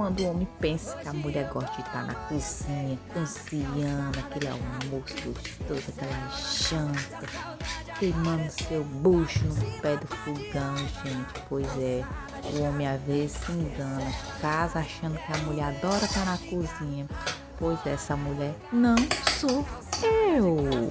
quando o homem pensa que a mulher gosta de estar na cozinha, cozinhando aquele almoço gostoso, aquela janta, queimando seu bucho no pé do fogão, gente. Pois é, o homem às vezes se engana, casa achando que a mulher adora estar na cozinha. Pois essa mulher não sou eu.